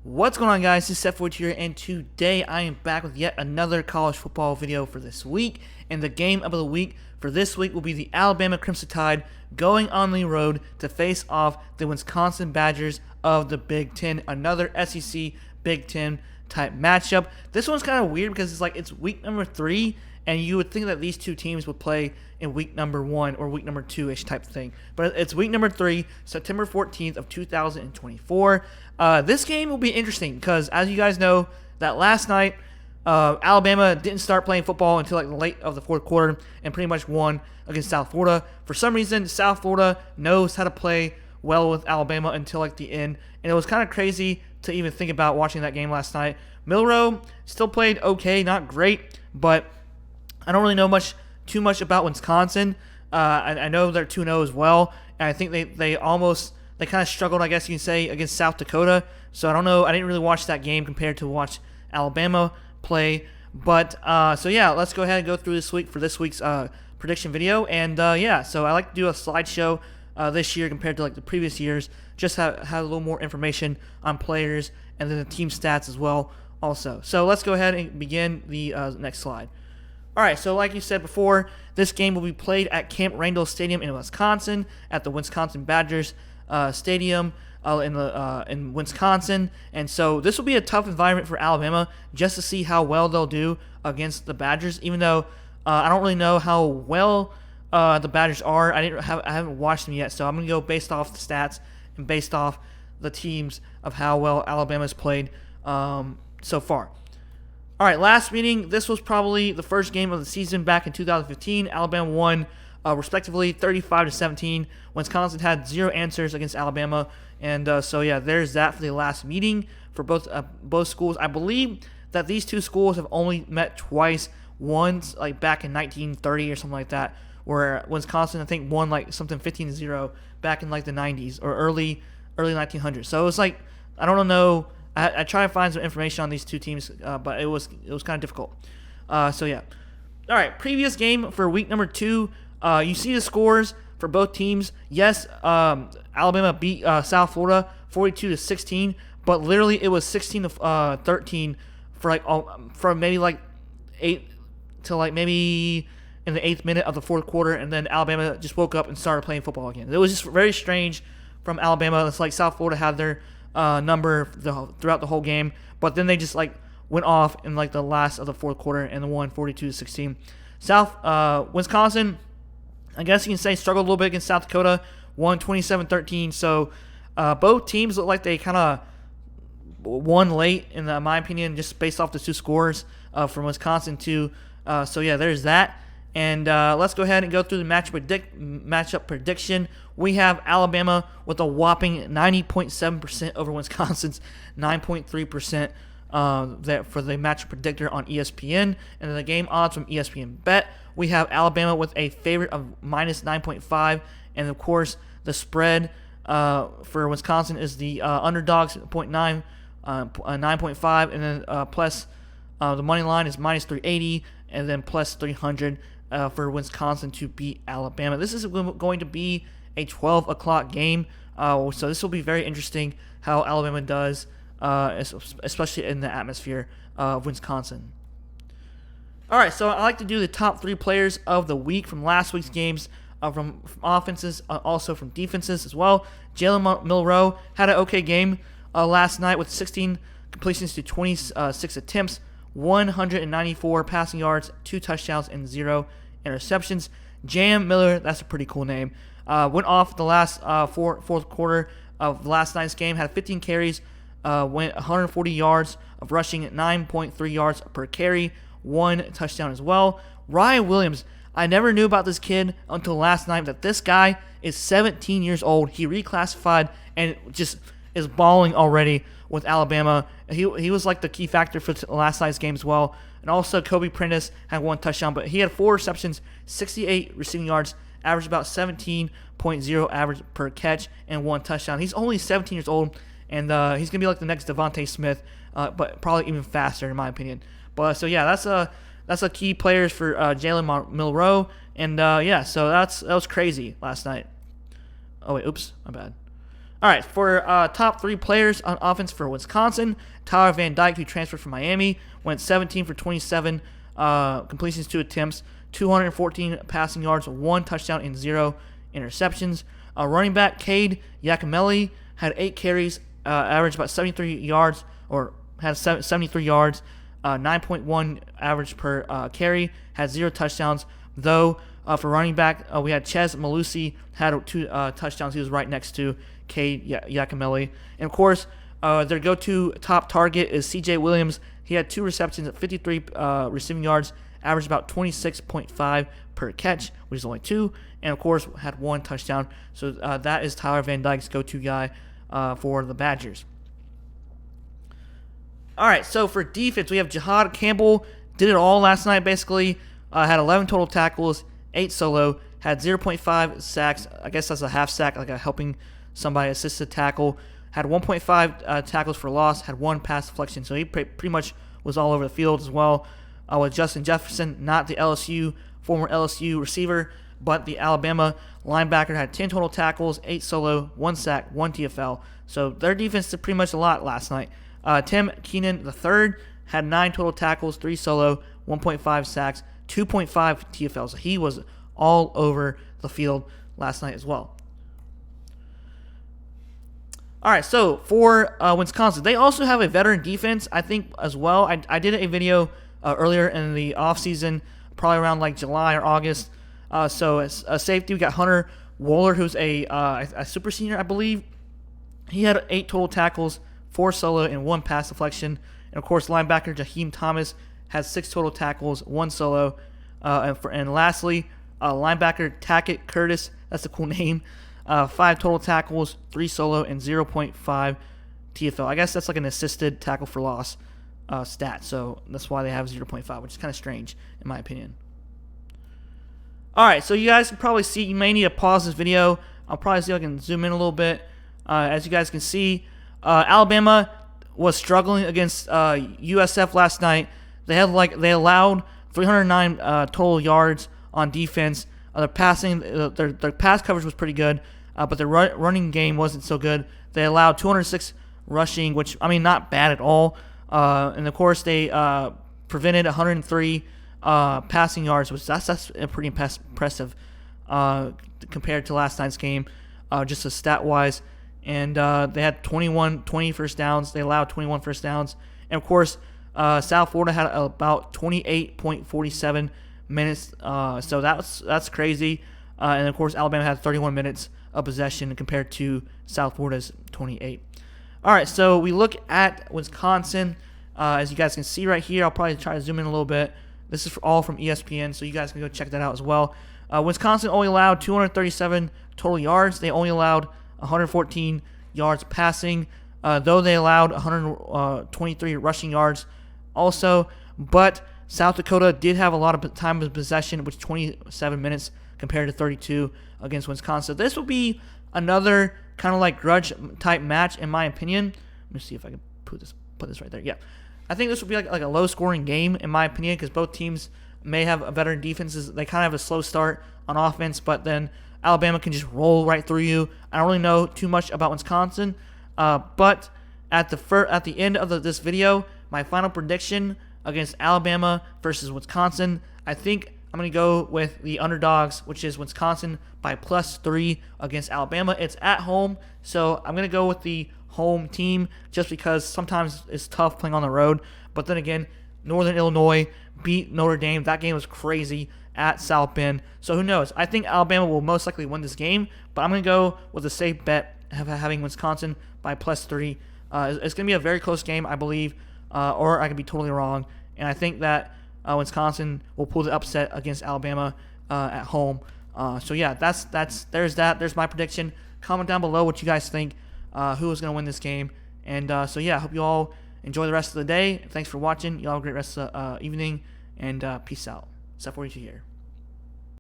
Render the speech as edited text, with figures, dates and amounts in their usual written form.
What's going on, guys? This is Seth Wood here, and today I am back with yet another college football video for this week. And the game of the week for this week will be the Alabama Crimson Tide going on the road to face off the Wisconsin Badgers of the Big Ten. Another SEC Big Ten type matchup. This one's kind of weird because it's week number 3, and you would think that these two teams would play in week number 1 or week number 2-ish type thing. But it's week number 3, September 14th of 2024. This game will be interesting because, as you guys know, that last night, Alabama didn't start playing football until the late of the fourth quarter and pretty much won against South Florida. For some reason, South Florida knows how to play well with Alabama until the end, and it was kind of crazy to even think about watching that game last night. Milroe still played okay, not great, but I don't really know too much about Wisconsin. I know they're 2-0 as well, and I think they kind of struggled, I guess you can say, against South Dakota. So I don't know. I didn't really watch that game compared to watch Alabama play. But so yeah, let's go ahead and go through this week's prediction video. And yeah, so I like to do a slideshow this year compared to the previous years. Just have a little more information on players and then the team stats as well. Also, so let's go ahead and begin the next slide. All right, so like you said before, this game will be played at Camp Randall Stadium in Wisconsin at the Wisconsin Badgers Stadium in Wisconsin, and so this will be a tough environment for Alabama just to see how well they'll do against the Badgers. Even though I don't really know how well the Badgers are, I haven't watched them yet, so I'm gonna go based off the stats and based off the teams of how well Alabama's played so far. All right, last meeting, this was probably the first game of the season back in 2015. Alabama won respectively 35-17. Wisconsin had 0 answers against Alabama, and so yeah, there's that for the last meeting for both schools. I believe that these two schools have only met twice. Once back in 1930 or something like that, where Wisconsin I think won something 15-0 back in the 90s or early 1900s. So it's I don't know. I try to find some information on these two teams, but it was kind of difficult. So yeah. All right, previous game for week number 2. You see the scores for both teams. Yes, Alabama beat South Florida 42-16, but literally it was 16-13 for maybe 8 to maybe in the 8th minute of the fourth quarter, and then Alabama just woke up and started playing football again. It was just very strange from Alabama. It's South Florida had their number throughout the whole game, but then they just went off in the last of the fourth quarter and won 42-16. Wisconsin, I guess you can say, struggled a little bit against South Dakota, won 27-13. So both teams look like they kind of won late, in my opinion, just based off the two scores from Wisconsin too. So yeah, there's that. And let's go ahead and go through the matchup prediction. We have Alabama with a whopping 90.7% over Wisconsin's 9.3% for the matchup predictor on ESPN. And then the game odds from ESPN Bet, we have Alabama with a favorite of minus 9.5. And of course, the spread for Wisconsin is the underdogs 9.5. And then plus the money line is minus 380. And then plus 300 for Wisconsin to beat Alabama. This is going to be a 12 o'clock game, so this will be very interesting how Alabama does, especially in the atmosphere of Wisconsin. All right, so I like to do the top 3 players of the week from last week's games, from offenses, also from defenses as well. Jalen Milroe had an okay game last night with 16 completions to 26 attempts, 194 passing yards, 2 touchdowns, and 0 interceptions. Jam Miller, that's a pretty cool name, went off the last fourth quarter of last night's game, had 15 carries, went 140 yards of rushing, 9.3 yards per carry, 1 touchdown as well. Ryan Williams, I never knew about this kid until last night, that this guy is 17 years old. He reclassified and just is balling already with Alabama. He was the key factor for last night's game as well. And also Kobe Prentice had 1 touchdown, but he had 4 receptions, 68 receiving yards, averaged about 17.0 average per catch, and 1 touchdown. He's only 17 years old, and he's going to be the next Devontae Smith, but probably even faster in my opinion. But so yeah, that's a key players for Jalen Milroe, and yeah, so that was crazy last night. Oh wait, oops, my bad. All right, for top 3 players on offense for Wisconsin, Tyler Van Dyke, who transferred from Miami, went 17 for 27 completions, 2 attempts, 214 passing yards, 1 touchdown, and 0 interceptions. Running back Cade Yakimelli had 8 carries, averaged about 73 yards, or had 73 yards, 9.1 average per carry, had 0 touchdowns. Though for running back, we had Ches Malusi, had 2 touchdowns. He was right next to Cade Yakimelli. And of course, their go-to top target is C.J. Williams. He had 2 receptions at 53 receiving yards, averaged about 26.5 per catch, which is only 2, and of course had 1 touchdown. So that is Tyler Van Dyke's go-to guy for the Badgers. All right, so for defense, we have Jihad Campbell. Did it all last night, basically. Had 11 total tackles, 8 solo, had 0.5 sacks. I guess that's a half sack, like a helping somebody assisted tackle. Had 1.5 tackles for loss, had 1 pass deflection. So he pretty much was all over the field as well. With Justin Jefferson, not the former LSU receiver, but the Alabama linebacker, had 10 total tackles, 8 solo, 1 sack, 1 TFL. So their defense did pretty much a lot last night. Tim Keenan III had 9 total tackles, 3 solo, 1.5 sacks, 2.5 TFL. So he was all over the field last night as well. All right, so for Wisconsin, they also have a veteran defense, I think, as well. I did a video earlier in the offseason, probably around like July or August. So as a safety, we got Hunter Wohler, who's a super senior, I believe. He had 8 total tackles, 4 solo, and 1 pass deflection. And of course, linebacker Jaheim Thomas has 6 total tackles, 1 solo. And lastly, linebacker Tackett Curtis, that's a cool name. 5 total tackles, 3 solo, and 0.5 TFL. I guess that's like an assisted tackle for loss stat, so that's why they have 0.5, which is kind of strange in my opinion. All right, so you guys can probably see, you may need to pause this video. I'll probably see if I can zoom in a little bit. As you guys can see, Alabama was struggling against USF last night. They allowed 309 total yards on defense. Their pass coverage was pretty good, but their running game wasn't so good. They allowed 206 rushing, which, I mean, not bad at all. And of course, they prevented 103 passing yards, which that's pretty impressive compared to last night's game, just stat wise. And they had 20 first downs. They allowed 21 first downs. And of course, South Florida had about 28.47 minutes. So that's crazy. And of course, Alabama had 31 minutes of possession compared to South Florida's 28. All right, so we look at Wisconsin. As you guys can see right here, I'll probably try to zoom in a little bit. This is all from ESPN, so you guys can go check that out as well. Wisconsin only allowed 237 total yards. They only allowed 114 yards passing, though they allowed 123 rushing yards also. But South Dakota did have a lot of time of possession, which 27 minutes compared to 32 against Wisconsin. This will be another kind of like grudge type match, in my opinion. Let me see if I can put this right there. Yeah, I think this will be like a low scoring game, in my opinion, because both teams may have veteran defenses. They kind of have a slow start on offense, but then Alabama can just roll right through you. I don't really know too much about Wisconsin, but at the end of this video, my final prediction against Alabama versus Wisconsin, I think I'm going to go with the underdogs, which is Wisconsin by +3 against Alabama. It's at home, so I'm going to go with the home team just because sometimes it's tough playing on the road. But then again, Northern Illinois beat Notre Dame. That game was crazy at South Bend. So who knows? I think Alabama will most likely win this game, but I'm going to go with a safe bet having Wisconsin by +3. It's going to be a very close game, I believe, or I could be totally wrong. And I think that Wisconsin will pull the upset against Alabama at home. So yeah, there's my prediction. Comment down below what you guys think, who is going to win this game. And so yeah, I hope you all enjoy the rest of the day. Thanks for watching. You all have a great rest of the evening, and peace out. Step 42 here.